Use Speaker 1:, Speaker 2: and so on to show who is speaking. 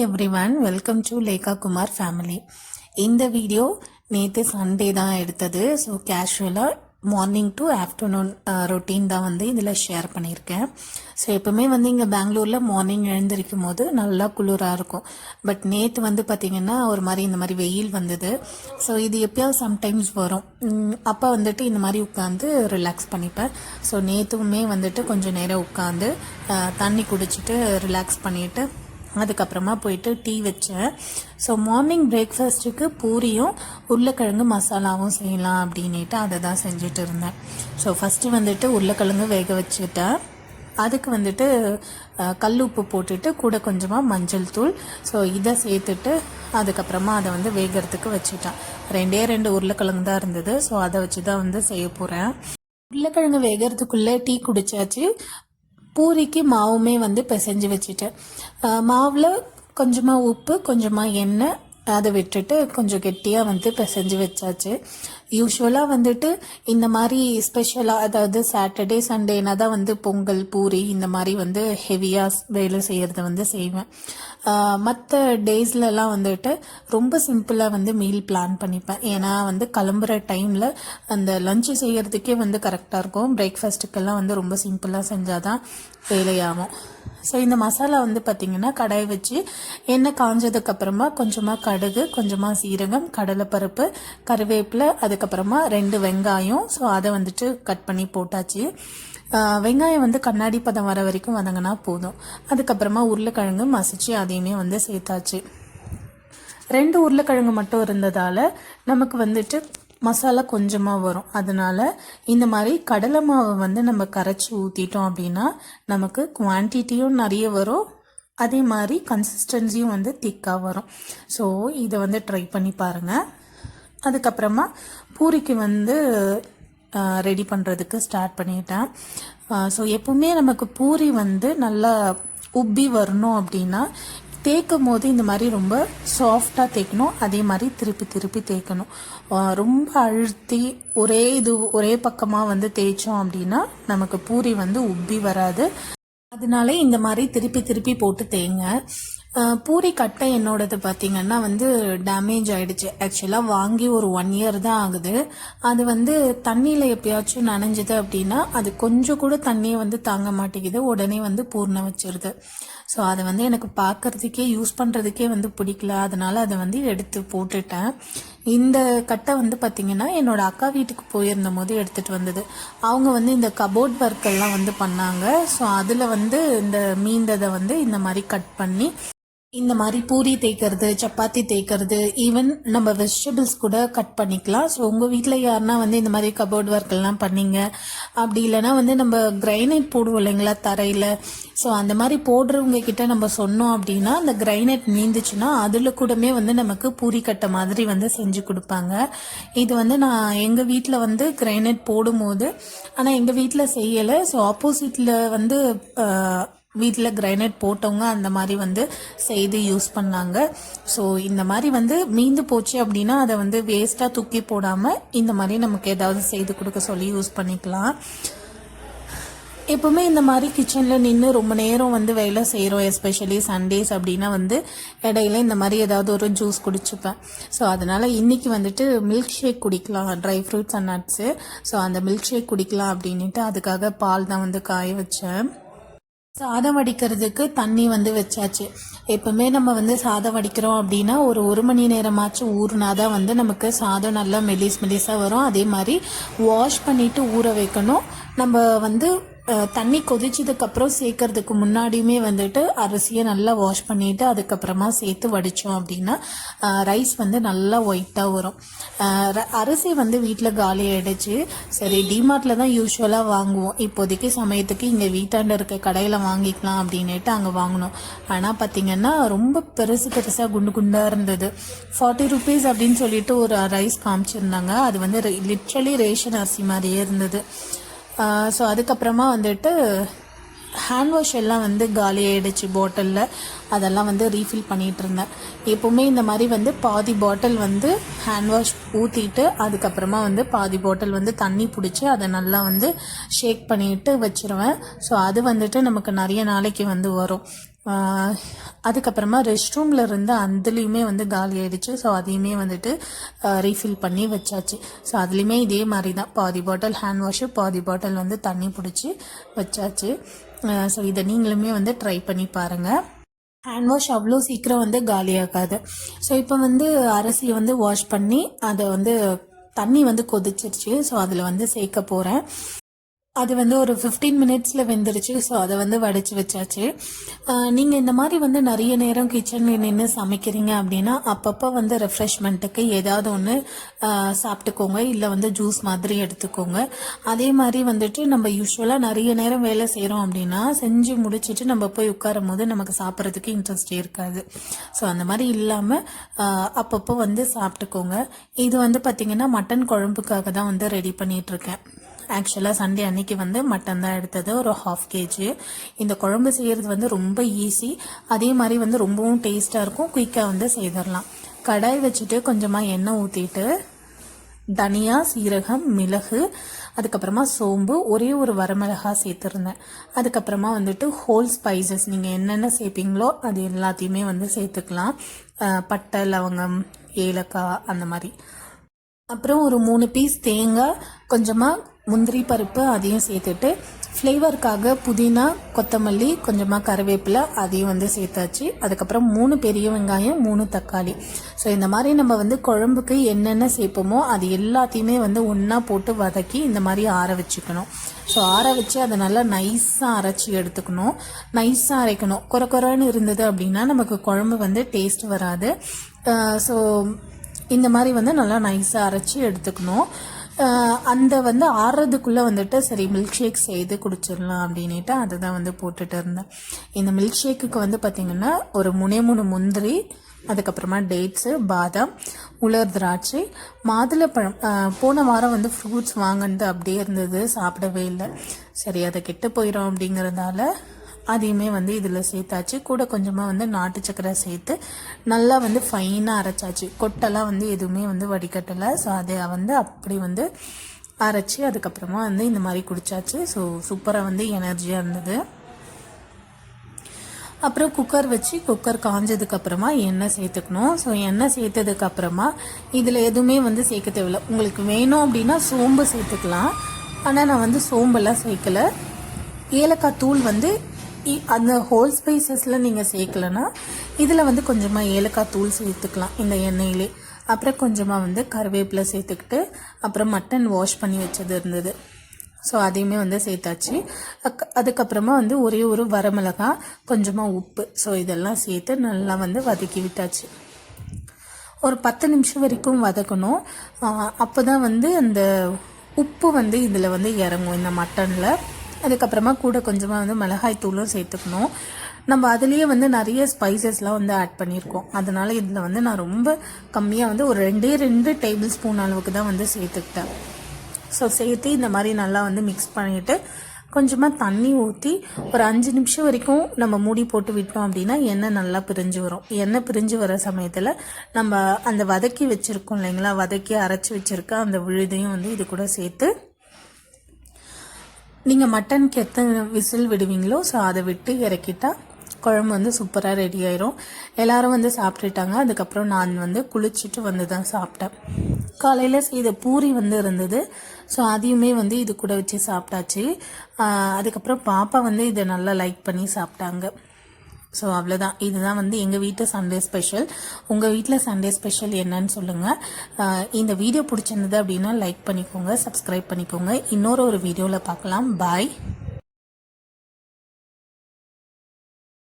Speaker 1: everyone, welcome to Lekha Kumar family. இந்த video நேற்று Sunday தான் எடுத்தது. ஸோ கேஷுவலாக மார்னிங் டு ஆஃப்டர்நூன் ரொட்டீன் தான் வந்து இதில் ஷேர் பண்ணியிருக்கேன். ஸோ எப்போவுமே வந்து இங்கே பெங்களூரில் மார்னிங் எழுந்திருக்கும் போது நல்லா குளிராக இருக்கும். பட் நேற்று வந்து பார்த்திங்கன்னா ஒரு மாதிரி இந்த மாதிரி வெயில் வந்தது. ஸோ இது எப்போயாவது சம்டைம்ஸ் வரும். அப்போ வந்துட்டு இந்த மாதிரி உட்காந்து ரிலாக்ஸ் பண்ணிப்பேன். ஸோ நேற்றுமே வந்துட்டு கொஞ்சம் நேரம் உட்காந்து தண்ணி குடிச்சிட்டு ரிலாக்ஸ் பண்ணிவிட்டு அதுக்கப்புறமா போயிட்டு டீ வச்சேன். ஸோ மார்னிங் பிரேக்ஃபாஸ்ட்டுக்கு பூரியும் உருளைக்கிழங்கு மசாலாவும் செய்யலாம் அப்படின்ட்டு அதை தான் செஞ்சுட்டு இருந்தேன். ஸோ ஃபஸ்ட்டு வந்துட்டு உருளைக்கிழங்கு வேக வச்சுட்டேன். அதுக்கு வந்துட்டு கல் உப்பு போட்டுட்டு கூட கொஞ்சமாக மஞ்சள் தூள் ஸோ இதை சேர்த்துட்டு அதுக்கப்புறமா அதை வந்து வேகிறதுக்கு வச்சுட்டேன். ரெண்டு உருளைக்கிழங்கு தான் இருந்தது. ஸோ அதை வச்சு தான் வந்து செய்ய போகிறேன். உருளைக்கிழங்கு வேகிறதுக்குள்ளே டீ குடித்தாச்சு. பூரிக்கு மாவுமே வந்து பிசைஞ்சு வச்சுட்டேன். மாவில் கொஞ்சமாக உப்பு கொஞ்சமாக எண்ணெய் அதை விட்டுட்டு கொஞ்சம் கெட்டியாக வந்து பிசைஞ்சு வச்சாச்சு. யூஸ்வலாக வந்துட்டு இந்த மாதிரி ஸ்பெஷலாக அதாவது சாட்டர்டே சண்டேனா தான் வந்து பொங்கல் பூரி இந்த மாதிரி வந்து ஹெவியாக வேலை செய்கிறத வந்து செய்வேன். மற்ற டேஸ்லலாம் வந்துட்டு ரொம்ப சிம்பிளாக வந்து மீல் பிளான் பண்ணிப்பேன். ஏன்னா வந்து கிளம்புற டைமில் அந்த லஞ்சு செய்கிறதுக்கே வந்து கரெக்டாக இருக்கும். பிரேக்ஃபாஸ்ட்டுக்கெல்லாம் வந்து ரொம்ப சிம்பிளாக செஞ்சால் தான் வேலையாகும். ஸோ இந்த மசாலா வந்து பார்த்திங்கன்னா கடாய் வச்சு எண்ணெய் காஞ்சதுக்கப்புறமா கொஞ்சமாக கடுகு கொஞ்சமாக சீரகம் கடலைப்பருப்பு கருவேப்பிலை அதுக்கப்புறமா 2 வெங்காயம் ஸோ அதை வந்துட்டு கட் பண்ணி போட்டாச்சு. வெங்காயம் வந்து கண்ணாடி பதம் வர வரைக்கும் வதங்கினா போதும். அதுக்கப்புறமா உருளைக்கிழங்கு மசிச்சு அதையுமே வந்து சேர்த்தாச்சு. 2 உருளைக்கிழங்கு மட்டும் இருந்ததால் நமக்கு வந்துட்டு மசாலா கொஞ்சமாக வரும். அதனால இந்த மாதிரி கடலை மாவை வந்து நம்ம கரைச்சி ஊற்றிட்டோம் அப்படின்னா நமக்கு குவான்டிட்டியும் நிறைய வரும். அதே மாதிரி கன்சிஸ்டன்சியும் வந்து திக்காக வரும். ஸோ இதை வந்து ட்ரை பண்ணி பாருங்கள். அதுக்கப்புறமா பூரிக்கு வந்து ரெடி பண்ணுறதுக்கு ஸ்டார்ட் பண்ணிட்டேன். ஸோ எப்பவுமே நமக்கு பூரி வந்து நல்லா உப்பி வரணும் அப்படின்னா தேய்க்கும் போது இந்த மாதிரி ரொம்ப சாஃப்டாக தேய்க்கணும். அதே மாதிரி திருப்பி தேய்க்கணும். ரொம்ப அழுத்தி ஒரே பக்கமாக வந்து தேய்ச்சோம் அப்படின்னா நமக்கு பூரி வந்து உப்பி வராது. அதனால இந்த மாதிரி திருப்பி போட்டு தேய்ங்க. பூரி கட்டை என்னோடது பார்த்திங்கன்னா வந்து டேமேஜ் ஆகிடுச்சு. ஆக்சுவலாக வாங்கி ஒரு 1 இயர் தான் ஆகுது. அது வந்து தண்ணியில் எப்பயாச்சும் நனைஞ்சுது அப்படின்னா அது கொஞ்சம் கூட தண்ணியை வந்து தாங்க மாட்டேங்குது. உடனே வந்து பூர்ண வச்சிருது. ஸோ அதை வந்து எனக்கு பார்க்குறதுக்கே யூஸ் பண்ணுறதுக்கே வந்து பிடிக்கல. அதனால் அதை வந்து எடுத்து போட்டுட்டேன். இந்த கட்டை வந்து பார்த்திங்கன்னா என்னோடய அக்கா வீட்டுக்கு போயிருந்த போது எடுத்துகிட்டு வந்தது. அவங்க வந்து இந்த கபோர்ட் ஒர்க்கெல்லாம் வந்து பண்ணாங்க. ஸோ அதில் வந்து இந்த மீந்ததை வந்து இந்த மாதிரி கட் பண்ணி இந்த மாதிரி பூரி தேய்க்கிறது சப்பாத்தி தேய்க்கிறது ஈவன் நம்ம வெஜிடபிள்ஸ் கூட கட் பண்ணிக்கலாம். ஸோ உங்கள் வீட்டில் யாருன்னா வந்து இந்த மாதிரி கபோர்ட் ஒர்க்கெல்லாம் பண்ணிங்க அப்படி இல்லைனா வந்து நம்ம கிரைனைட் போடுவோம் இல்லைங்களா தரையில். ஸோ அந்த மாதிரி போடுறவங்க கிட்ட நம்ம சொன்னோம் அப்படின்னா அந்த கிரைனைட் மீந்துச்சுன்னா அதில் கூடமே வந்து நமக்கு பூரி கட்டை மாதிரி வந்து செஞ்சு கொடுப்பாங்க. இது வந்து நான் எங்கள் வீட்டில் வந்து கிரைனைட் போடும்போது ஆனால் எங்கள் வீட்டில் செய்யலை. ஸோ ஆப்போசிட்டில் வந்து வீட்டில் கிரைனைட் போட்டவங்க அந்த மாதிரி வந்து செய்து யூஸ் பண்ணாங்க. ஸோ இந்த மாதிரி வந்து மீந்து போச்சு அப்படின்னா அதை வந்து வேஸ்ட்டாக தூக்கி போடாமல் இந்த மாதிரி நமக்கு ஏதாவது செய்து கொடுக்க சொல்லி யூஸ் பண்ணிக்கலாம். எப்போவுமே இந்த மாதிரி கிச்சனில் நின்று ரொம்ப நேரம் வந்து வேலை செய்கிறோம். எஸ்பெஷலி சண்டேஸ் அப்படின்னா வந்து இடையில இந்த மாதிரி ஏதாவது ஒரு ஜூஸ் குடிச்சுப்பேன். ஸோ அதனால் இன்றைக்கி வந்துட்டு மில்க் ஷேக் குடிக்கலாம், dry fruits and nuts. So அந்த மில்க் ஷேக் குடிக்கலாம் அப்படின்ட்டு அதுக்காக பால் தான் வந்து காய வச்சேன். சாதம் வடிக்கிறதுக்கு தண்ணி வந்து வச்சாச்சு. எப்பவுமே நம்ம வந்து சாதம் வடிக்கிறோம் அப்படின்னா ஒரு மணி நேரமாச்சும் ஊறினாதான் வந்து நமக்கு சாதம் நல்லா மெலிஸாக வரும். அதே மாதிரி வாஷ் பண்ணிவிட்டு ஊற வைக்கணும். நம்ம வந்து தண்ணி கொதிச்சதுக்கப்புறம் சேர்க்கறதுக்கு முன்னாடியுமே வந்துட்டு அரிசியை நல்லா வாஷ் பண்ணிவிட்டு அதுக்கப்புறமா சேர்த்து வடித்தோம் அப்படின்னா ரைஸ் வந்து நல்லா ஒயிட்டாக வரும். அரிசி வந்து வீட்டில் காலி ஆகிடுச்சு. சரி டிமார்ட்டில் தான் யூஸ்வலாக வாங்குவோம். இப்போதைக்கு சமயத்துக்கு இங்கே வீட்டாண்ட இருக்க கடையில் வாங்கிக்கலாம் அப்படின்ட்டு அங்கே வாங்கினோம். ஆனால் பார்த்திங்கன்னா ரொம்ப பெருசாக குண்டாக இருந்தது. 40 rupees அப்படின்னு சொல்லிட்டு ஒரு ரைஸ் காமிச்சிருந்தாங்க. அது வந்து லிட்ரலி ரேஷன் அரிசி மாதிரியே இருந்தது. ஸோ அதுக்கப்புறமா வந்துட்டு ஹேண்ட் வாஷ் எல்லாம் வந்து காலி ஆகிடுச்சு பாட்டிலில். அதெல்லாம் வந்து ரீஃபில் பண்ணிகிட்டு இருந்தேன். எப்போவுமே இந்த மாதிரி வந்து பாதி பாட்டில் வந்து ஹேண்ட் வாஷ் ஊற்றிட்டு அதுக்கப்புறமா வந்து பாதி பாட்டில் வந்து தண்ணி பிடிச்சி அதை நல்லா வந்து ஷேக் பண்ணிட்டு வச்சுருவேன். ஸோ அது வந்துட்டு நமக்கு நிறைய நாளைக்கு வந்து வரும். அதுக்கப்புறமா ரெஸ்ட் ரூமில் இருந்து அதுலேயுமே வந்து காலி ஆகிடுச்சு. ஸோ அதையுமே வந்துட்டு ரீஃபில் பண்ணி வச்சாச்சு. ஸோ அதுலேயுமே இதே மாதிரி தான் பாதி பாட்டில் ஹேண்ட் வாஷு, பாதி பாட்டில் வந்து தண்ணி பிடிச்சி வச்சாச்சு. ஸோ இதை நீங்களுமே வந்து ட்ரை பண்ணி பாருங்கள். ஹேண்ட் வாஷ் அவ்வளோ சீக்கிரம் வந்து காலியாகாது. ஸோ இப்போ வந்து அரிசியை வந்து வாஷ் பண்ணி அதை வந்து தண்ணி வந்து கொதிச்சிருச்சு. ஸோ அதில் வந்து சேர்க்க போகிறேன். அது வந்து ஒரு 15 மினிட்ஸில் வெந்துருச்சு. ஸோ அதை வந்து வடித்து வச்சாச்சு. நீங்கள் இந்த மாதிரி வந்து நிறைய நேரம் கிச்சனில் நின்று சமைக்கிறீங்க அப்படின்னா அப்பப்போ வந்து ரெஃப்ரெஷ்மெண்ட்டுக்கு ஏதாவது ஒன்று சாப்பிட்டுக்கோங்க, இல்லை வந்து ஜூஸ் மாதிரி எடுத்துக்கோங்க. அதே மாதிரி வந்துட்டு நம்ம யூஸ்வலாக நிறைய நேரம் வேலை செய்கிறோம் அப்படின்னா செஞ்சு முடிச்சுட்டு நம்ம போய் உட்காரும் போது நமக்கு சாப்பிட்றதுக்கு இன்ட்ரெஸ்டே இருக்காது. ஸோ அந்த மாதிரி இல்லாமல் அப்பப்போ வந்து சாப்பிட்டுக்கோங்க. இது வந்து பார்த்திங்கன்னா மட்டன் குழம்புக்காக தான் வந்து ரெடி பண்ணிகிட்ருக்கேன். ஆக்சுவலாக சண்டே அன்னைக்கு வந்து மட்டன் தான் எடுத்தது, ஒரு 1/2 kg. இந்த குழம்பு செய்கிறது வந்து ரொம்ப ஈஸி, அதே மாதிரி வந்து ரொம்பவும் டேஸ்ட்டாக இருக்கும், குயிக்காக வந்து செய்திடலாம். கடாய் வச்சுட்டு கொஞ்சமாக எண்ணெய் ஊற்றிட்டு தனியா, சீரகம், மிளகு, அதுக்கப்புறமா சோம்பு, ஒரே ஒரு வரமிளகாய் சேர்த்துருந்தேன். அதுக்கப்புறமா வந்துட்டு ஹோல் ஸ்பைசஸ் நீங்கள் என்னென்ன சேர்ப்பீங்களோ அது எல்லாத்தையுமே வந்து சேர்த்துக்கலாம். பட்டை, லவங்கம், ஏலக்காய் அந்த மாதிரி. அப்புறம் ஒரு 3 பீஸ் தேங்காய், கொஞ்சமாக முந்திரி பருப்பு அதையும் சேர்த்துட்டு ஃப்ளேவருக்காக புதினா, கொத்தமல்லி, கொஞ்சமாக கருவேப்பிலை அதையும் வந்து சேர்த்தாச்சு. அதுக்கப்புறம் 3 பெரிய வெங்காயம், 3 தக்காளி. ஸோ இந்த மாதிரி நம்ம வந்து குழம்புக்கு என்னென்ன சேர்ப்போமோ அது எல்லாத்தையுமே வந்து ஒன்றா போட்டு வதக்கி இந்த மாதிரி ஆற வச்சுக்கணும். ஸோ ஆற வச்சு அதை நல்லா நைஸாக அரைச்சி எடுத்துக்கணும். நைஸாக அரைக்கணும். குறைன்னு இருந்தது அப்படின்னா நமக்கு குழம்பு வந்து டேஸ்ட் வராது. ஸோ இந்த மாதிரி வந்து நல்லா நைஸாக அரைச்சி எடுத்துக்கணும். அந்த வந்து ஆறுறதுக்குள்ளே வந்துட்டு சரி மில்க் ஷேக் செய்து குடிச்சிடலாம் அப்படின்ட்டு அதை தான் வந்து போட்டுட்டு இருந்தேன். இந்த மில்க் ஷேக்குக்கு வந்து பார்த்திங்கன்னா ஒரு 3 முந்திரி, அதுக்கப்புறமா டேட்ஸு, பாதாம், உலர் திராட்சை, மாதுளப்பழம். போன வாரம் வந்து ஃப்ரூட்ஸ் வாங்கினது அப்படியே இருந்தது, சாப்பிடவே இல்லை. சரி அதை கெட்டு போயிடும் அப்படிங்கிறதால அதையுமே வந்து இதில் சேர்த்தாச்சு. கூட கொஞ்சமாக வந்து நாட்டு சக்கரை சேர்த்து நல்லா வந்து ஃபைனாக அரைச்சாச்சு. கொட்டெல்லாம் வந்து எதுவுமே வந்து வடிகட்டலை. ஸோ அதை வந்து அப்படி வந்து அரைச்சி அதுக்கப்புறமா வந்து இந்த மாதிரி குடித்தாச்சு. ஸோ சூப்பராக வந்து எனர்ஜியாக இருந்தது. அப்புறம் குக்கர் வச்சு குக்கர் காஞ்சதுக்கப்புறமா எண்ணெய் சேர்த்துக்கணும். ஸோ எண்ணெய் சேர்த்ததுக்கப்புறமா இதில் எதுவுமே வந்து சேர்க்க தேவையில்லை. உங்களுக்கு வேணும் அப்படின்னா சோம்பு சேர்த்துக்கலாம். ஆனால் நான் வந்து சோம்பெல்லாம் சேர்க்கலை. ஏலக்காய் தூள் வந்து அந்த ஹோல் ஸ்பைசஸில் நீங்கள் சேர்க்கலன்னா இதில் வந்து கொஞ்சமாக ஏலக்காய் தூள் சேர்த்துக்கலாம் இந்த எண்ணெயிலே. அப்புறம் கொஞ்சமாக வந்து கருவேப்பிலை சேர்த்துக்கிட்டு அப்புறம் மட்டன் வாஷ் பண்ணி வச்சது இருந்தது. ஸோ அதையுமே வந்து சேர்த்தாச்சு. அதுக்கப்புறமா வந்து ஒரே ஒரு வரமிளகாய், கொஞ்சமாக உப்பு. ஸோ இதெல்லாம் சேர்த்து நல்லா வந்து வதக்கி விட்டாச்சு. ஒரு 10 நிமிஷம் வரைக்கும் வதக்கணும். அப்போ தான் வந்து அந்த உப்பு வந்து இதில் வந்து இறங்கும் இந்த மட்டனில். அதுக்கப்புறமா கூட கொஞ்சமாக வந்து மிளகாய் தூளும் சேர்த்துக்கணும். நம்ம அதுலேயே வந்து நிறைய ஸ்பைசஸ்லாம் வந்து ஆட் பண்ணியிருக்கோம். அதனால் இதில் வந்து நான் ரொம்ப கம்மியாக வந்து ஒரு 2 டேபிள் ஸ்பூன் அளவுக்கு தான் வந்து சேர்த்துக்கிட்டேன். ஸோ சேர்த்து இந்த மாதிரி நல்லா வந்து மிக்ஸ் பண்ணிவிட்டு கொஞ்சமாக தண்ணி ஊற்றி ஒரு 5 நிமிஷம் வரைக்கும் நம்ம மூடி போட்டு விட்டோம் அப்படின்னா எண்ணெய் நல்லா பிரிஞ்சு வரும். எண்ணெய் பிரிஞ்சு வர சமயத்தில் நம்ம அந்த வதக்கி வச்சுருக்கோம் இல்லைங்களா, வதக்கி அரைச்சி வச்சுருக்க அந்த விழுதையும் வந்து இது கூட சேர்த்து நீங்கள் மட்டனுக்கு எத்தனை விசில் விடுவீங்களோ ஸோ அதை விட்டு இறக்கிட்டா குழம்பு வந்து சூப்பராக ரெடி ஆயிரும். எல்லோரும் வந்து சாப்பிட்டுட்டாங்க. அதுக்கப்புறம் நான் வந்து குளிச்சுட்டு வந்து தான் சாப்பிட்டேன். காலையில் செய்த பூரி வந்து இருந்தது. ஸோ அதையுமே வந்து இது கூட வச்சு சாப்பிட்டாச்சு. அதுக்கப்புறம் பாப்பா வந்து இதை நல்லா லைக் பண்ணி சாப்பிட்டாங்க. ஸோ அவ்வளோதான். இதுதான் வந்து எங்கள் வீட்டு சண்டே ஸ்பெஷல். உங்கள் வீட்டில் சண்டே ஸ்பெஷல் என்னன்னு சொல்லுங்கள். இந்த வீடியோ பிடிச்சிருந்தது அப்படின்னா லைக் பண்ணிக்கோங்க, சப்ஸ்கிரைப் பண்ணிக்கோங்க. இன்னொரு வீடியோவில் பார்க்கலாம். பாய்.